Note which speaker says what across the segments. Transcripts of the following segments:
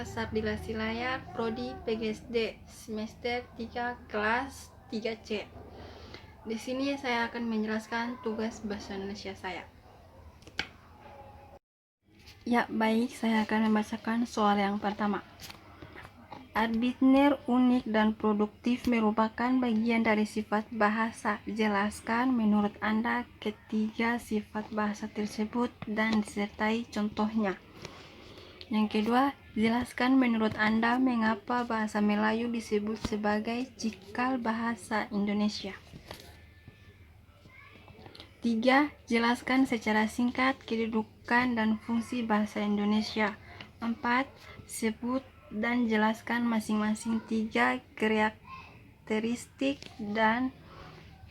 Speaker 1: Bahasa Aplikasi Layar Prodi PGSD semester 3 kelas 3C. Di sini saya akan menjelaskan tugas bahasa Indonesia saya. Ya, baik, saya akan membacakan soal yang pertama. Arbitner, unik, dan produktif merupakan bagian dari sifat bahasa. Jelaskan menurut Anda ketiga sifat bahasa tersebut dan disertai contohnya. Yang kedua, jelaskan menurut Anda mengapa bahasa Melayu disebut sebagai cikal bahasa Indonesia. 3. Jelaskan secara singkat kedudukan dan fungsi bahasa Indonesia. 4. Sebut dan jelaskan masing-masing 3 karakteristik dan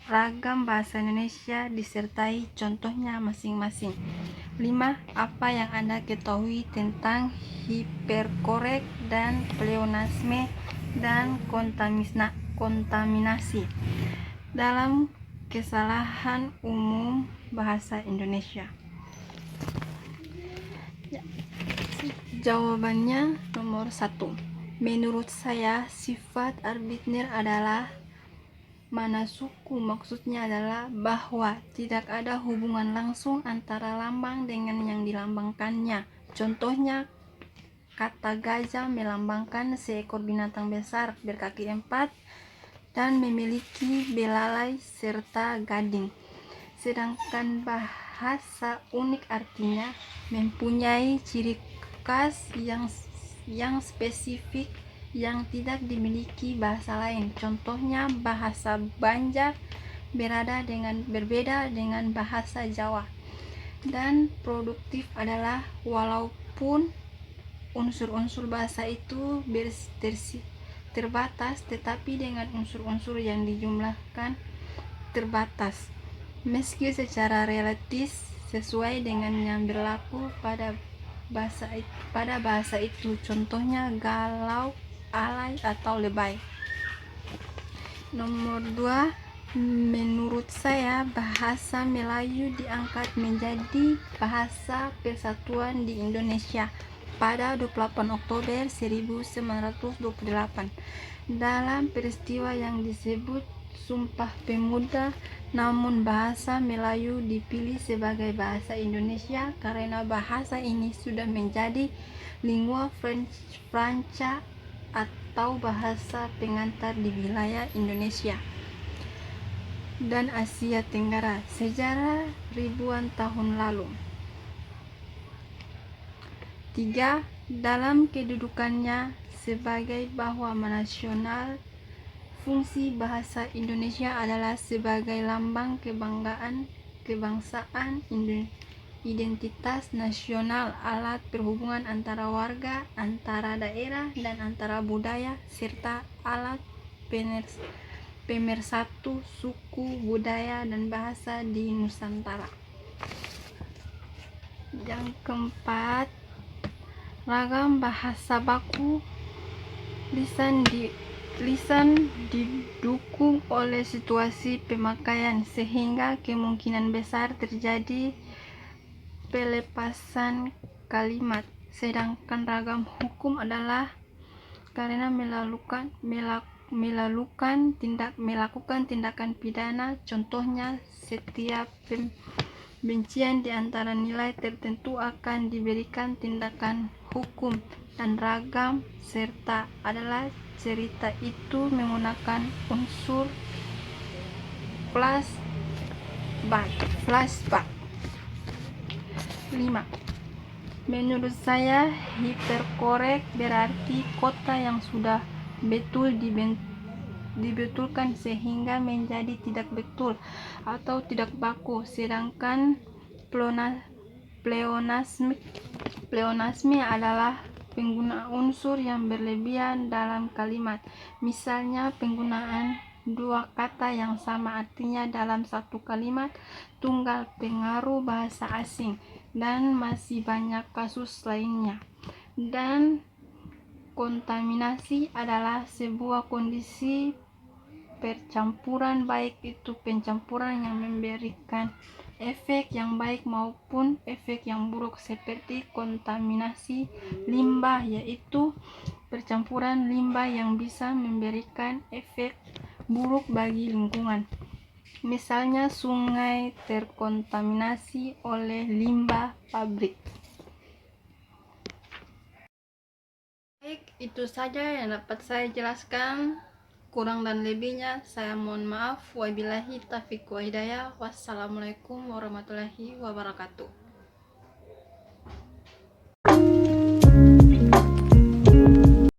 Speaker 1: ragam bahasa Indonesia disertai contohnya masing-masing. 5. Apa yang Anda ketahui tentang hiperkorek dan pleonasme dan kontaminasi dalam kesalahan umum bahasa Indonesia? Jawabannya nomor 1. Menurut saya, sifat Arbitner adalah mana suku. Maksudnya adalah bahwa tidak ada hubungan langsung antara lambang dengan yang dilambangkannya. Contohnya, kata gajah melambangkan seekor binatang besar berkaki 4 dan memiliki belalai serta gading. Sedangkan bahasa unik artinya mempunyai ciri khas yang spesifik yang tidak dimiliki bahasa lain. Contohnya, bahasa Banjar berbeda dengan bahasa Jawa. Dan produktif adalah walaupun unsur-unsur bahasa itu terbatas, tetapi dengan unsur-unsur yang dijumlahkan terbatas, meski secara relatif sesuai dengan yang berlaku pada bahasa itu. Contohnya, galau, alay, atau lebay. Nomor 2. Menurut saya, bahasa Melayu diangkat menjadi bahasa persatuan di Indonesia pada 28 Oktober 1928 dalam peristiwa yang disebut Sumpah Pemuda. Namun bahasa Melayu dipilih sebagai bahasa Indonesia karena bahasa ini sudah menjadi lingua franca atau bahasa pengantar di wilayah Indonesia dan Asia Tenggara sejak ribuan tahun lalu. 3. Dalam kedudukannya sebagai bahasa nasional, fungsi bahasa Indonesia adalah sebagai lambang kebanggaan, kebangsaan, identitas nasional, alat perhubungan antara warga, antara daerah, dan antara budaya, serta alat pemersatu suku, budaya, dan bahasa di Nusantara. Yang keempat, ragam bahasa baku. Lisan didukung oleh situasi pemakaian sehingga kemungkinan besar terjadi pelepasan kalimat. Sedangkan ragam hukum adalah karena melakukan tindakan pidana. Contohnya, setiap pembencian di antara nilai tertentu akan diberikan tindakan hukum. Dan ragam serta adalah cerita itu menggunakan unsur flashback. 5. Menurut saya, hiperkorek berarti kota yang sudah betul dibetulkan sehingga menjadi tidak betul atau tidak baku. Sedangkan pleonasme adalah penggunaan unsur yang berlebihan dalam kalimat. Misalnya, penggunaan dua kata yang sama artinya dalam satu kalimat tunggal, pengaruh bahasa asing, dan masih banyak kasus lainnya. Dan kontaminasi adalah sebuah kondisi percampuran, baik itu pencampuran yang memberikan efek yang baik maupun efek yang buruk seperti kontaminasi limbah, yaitu percampuran limbah yang bisa memberikan efek buruk bagi lingkungan. Misalnya sungai terkontaminasi oleh limbah pabrik. Baik, itu saja yang dapat saya jelaskan. Kurang dan lebihnya saya mohon maaf. Wabillahi taufiq wa hidayah. Wassalamualaikum warahmatullahi wabarakatuh.